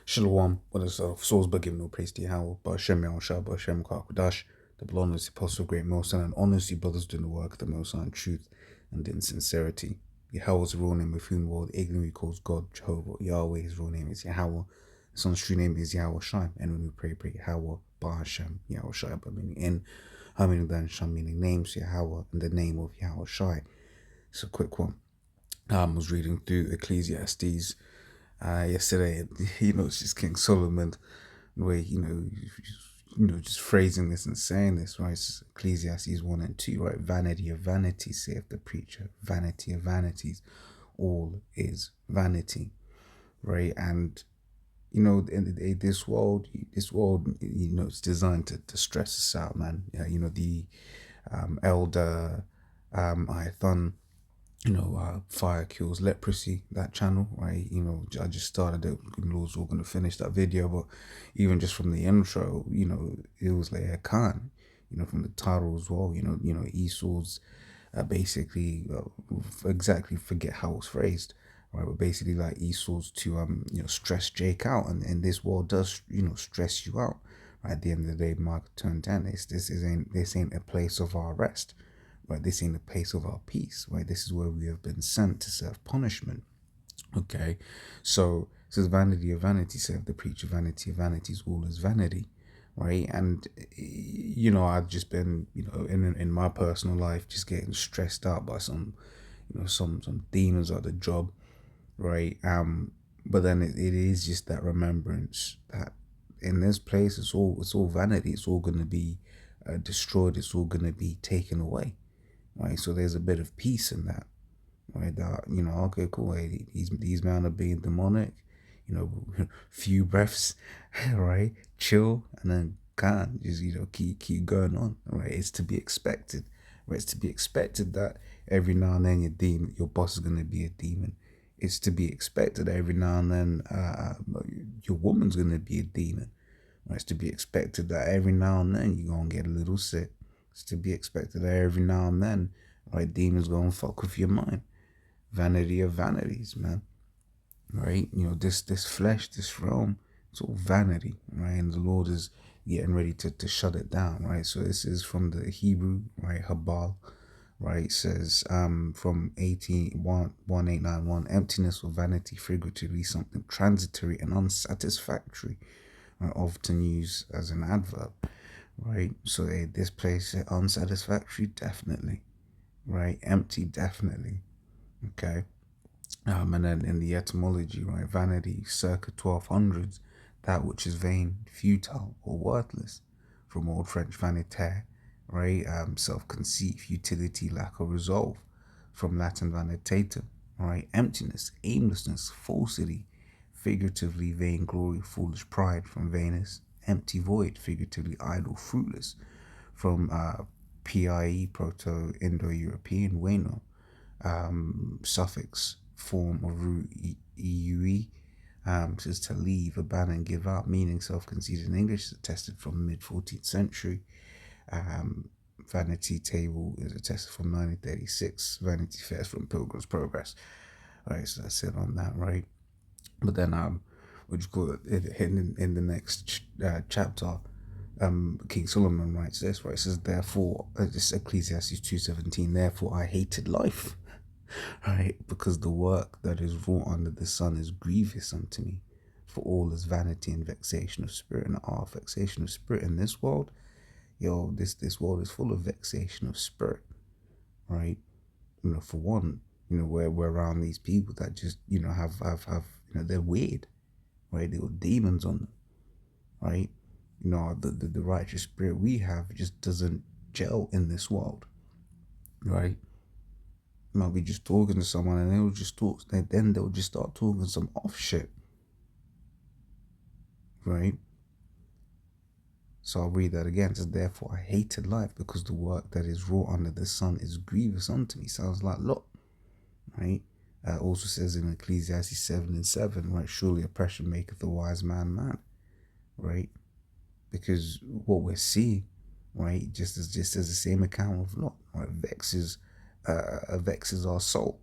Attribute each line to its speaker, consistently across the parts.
Speaker 1: Shalom, what is Soul's but giving no praise to Yahweh, but Hashem Yahushua, but Hashem Kakwadash, the blood of the apostle, great Most and honors you brothers doing the work of the Most in truth and in sincerity. Yahweh's real name, with whom world ignorantly calls God Jehovah. Yahweh, his real name is Yahweh. The Son's true name is Yahweh Shai. And when we pray Yahweh, Ba Hashem, Yahweh Shai, but meaning in, meaning then Sham, meaning names, Yahweh, and the name of Yahweh Shai. It's a quick one. I was reading through Ecclesiastes yesterday. It's just King Solomon, the way just phrasing this and saying this, right? It's Ecclesiastes 1 and 2, right? Vanity of vanities, saith the preacher. Vanity of vanities, all is vanity, right? And in this world, it's designed to stress us out, man. Yeah, the elder Ithon, fire kills leprosy, that channel, right? I just started it. Lord's all gonna finish that video, but even just from the intro, it was like a Khan, from the title as well, Esau's basically exactly forget how it's phrased, right? But basically like Esau's to stress Jake out, and this world does stress you out. Right? At the end of the day, Mark turned 10. This ain't a place of our rest. Right, this ain't a place of our peace, right? This is where we have been sent to serve punishment. Okay, so it says vanity of vanity, saith the preacher, vanity of vanities, all is vanity, right? And I've just been, in my personal life, just getting stressed out by some demons at the job, right? But then it is just that remembrance that in this place, it's all vanity. It's all gonna be destroyed. It's all gonna be taken away, right? So there's a bit of peace in that, right? That okay, cool. Hey, these men are being demonic, few breaths, right? Chill, and then can't just keep going on, right? It's to be expected, right? It's to be expected that every now and then your boss is gonna be a demon. It's to be expected that every now and then your woman's gonna be a demon. Right? It's to be expected that every now and then you're gonna get a little sick. It's to be expected that every now and then, right, demons gonna fuck with your mind. Vanity of vanities, man. Right? This flesh, this realm, it's all vanity, right? And the Lord is getting ready to shut it down, right? So this is from the Hebrew, right? Habal, right? It says from 18:1891, emptiness or vanity, figuratively something transitory and unsatisfactory, right? Often used as an adverb, right? So this place unsatisfactory, definitely, right? Empty, definitely, okay. And then in the etymology, right, vanity, circa 1200s, that which is vain, futile, or worthless, from Old French vanitaire, right, self-conceit, futility, lack of resolve, from Latin vanitatum, right, emptiness, aimlessness, falsity, figuratively vainglory, foolish pride, from Venus, empty void, figuratively idle, fruitless, from PIE, Proto-Indo-European, bueno, suffix form of root eue, says to leave, abandon, give up, meaning self-conceited in English, attested from mid 14th century. Vanity table is attested from 1936. Vanity Fair from Pilgrim's Progress. All right, so that's it on that, right? But then what you call it in the next chapter, King Solomon writes this, right? It says, therefore, this Ecclesiastes 2:17, therefore I hated life, right? Because the work that is wrought under the sun is grievous unto me. For all is vanity and vexation of spirit, and our vexation of spirit in this world, this world is full of vexation of spirit, right? For one, we're around these people that just, have they're weird, right? They got demons on them, right? The righteous spirit we have just doesn't gel in this world, right? You might be just talking to someone and they'll just talk, then they'll just start talking some off shit, right? So I'll read that again. It says, therefore I hated life because the work that is wrought under the sun is grievous unto me. Sounds like lot, right? Also says in Ecclesiastes 7:7, right? Surely oppression maketh a wise man mad, right? Because what we're seeing, right, just as the same account of Lot, right, vexes our soul.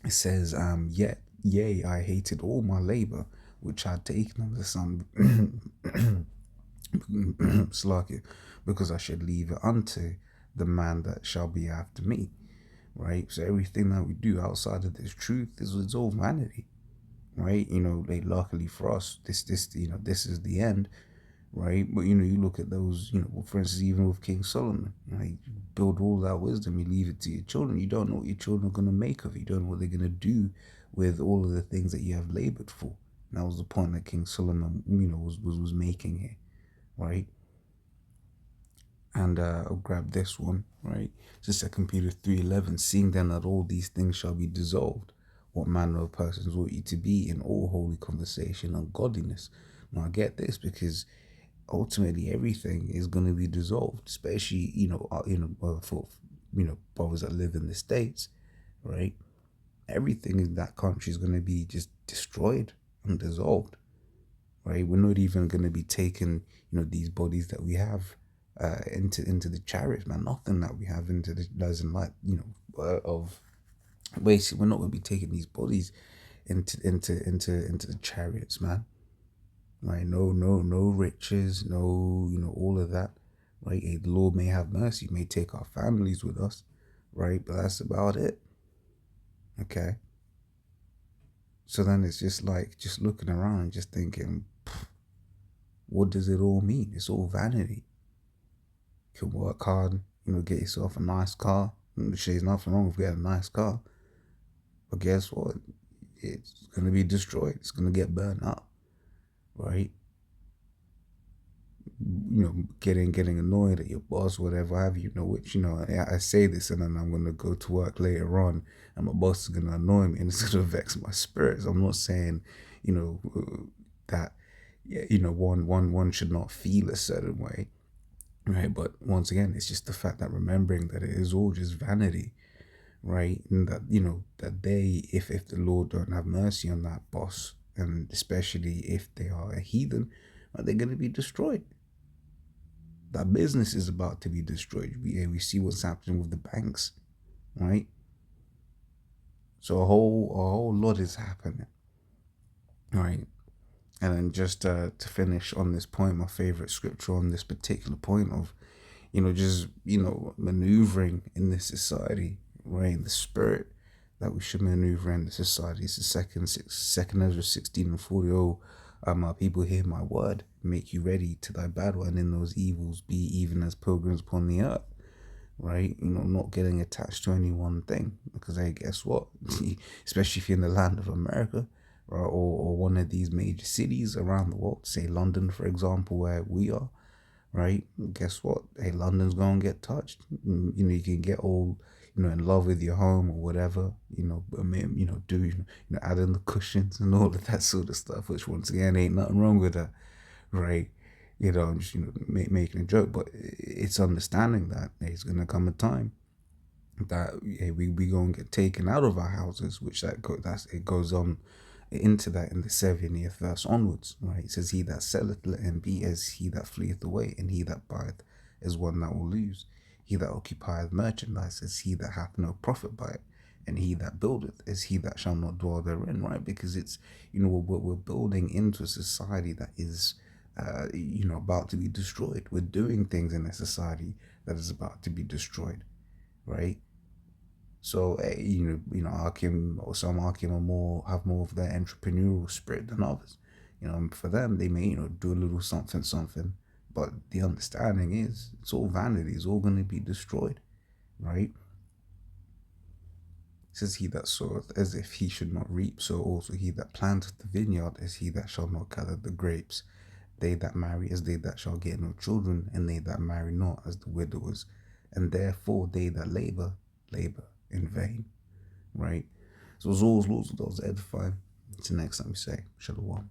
Speaker 1: It says, yet, yea, I hated all my labor, which I had taken of the sun, Slack, because I should leave it unto the man that shall be after me. Right? So everything that we do outside of this truth is all vanity. Right? Like, luckily for us, this is the end. Right? But you look at those, for instance, even with King Solomon, right? You build all that wisdom, you leave it to your children. You don't know what your children are gonna make of it. You don't know what they're gonna do with all of the things that you have labored for. And that was the point that King Solomon, was making here, right? And I'll grab this one, right? It's Second Peter 3:11. Seeing then that all these things shall be dissolved, what manner of persons ought you to be in all holy conversation and godliness? Now I get this because ultimately everything is going to be dissolved, especially for brothers that live in the States, right? Everything in that country is going to be just destroyed and dissolved, right? We're not even going to be taking these bodies that we have into the chariots, man. Nothing that we have into the doesn't like of basically we're not going to be taking these bodies into the chariots, man. Right? No riches, no all of that, right? Hey, the Lord may have mercy, may take our families with us, right? But that's about it. Okay. So then it's just like just looking around and just thinking, what does it all mean? It's all vanity. You can work hard, get yourself a nice car. There's nothing wrong with getting a nice car. But guess what? It's gonna be destroyed. It's gonna get burned up, right? Getting annoyed at your boss, whatever have you, which I say this and then I'm gonna go to work later on, and my boss is gonna annoy me and it's gonna vex my spirits. I'm not saying, that, yeah, one should not feel a certain way, right? But once again, it's just the fact that remembering that it is all just vanity, right? And that that they, if the Lord don't have mercy on that boss, and especially if they are a heathen, they're gonna be destroyed. That business is about to be destroyed. We see what's happening with the banks, right? So a whole lot is happening, right? And then just to finish on this point, my favorite scripture on this particular point of, just maneuvering in this society, right? In the spirit that we should maneuver in the society. It's the second Ezra 16:40. Oh, my people, hear my word, make you ready to thy battle, and in those evils be even as pilgrims upon the earth, right? Not getting attached to any one thing, because hey, guess what? Especially if you're in the land of America, right, or one of these major cities around the world, say London, for example, where we are, right? Guess what? Hey, London's gonna get touched. You can get all in love with your home or whatever. Add in the cushions and all of that sort of stuff. Which once again, ain't nothing wrong with that, right? I'm just making a joke, but it's understanding that there's gonna come a time that we gonna get taken out of our houses, which it goes on into that in the 70th verse onwards, right? It says, he that selleth, let him be as he that fleeth away, and he that buyeth is one that will lose. He that occupieth merchandise is he that hath no profit by it, and he that buildeth is he that shall not dwell therein, right? Because it's, we're building into a society that is, about to be destroyed. We're doing things in a society that is about to be destroyed, right? So Akim or some Akim are have more of that entrepreneurial spirit than others. For them they may do a little something, but the understanding is it's all vanity. It's all going to be destroyed, right? It says, he that soweth as if he should not reap, so also he that planteth the vineyard is he that shall not gather the grapes. They that marry as they that shall get no children, and they that marry not as the widowers, and therefore they that labor in vain, right? So as always, Lord, those edifying. Until next time we say, Shalom.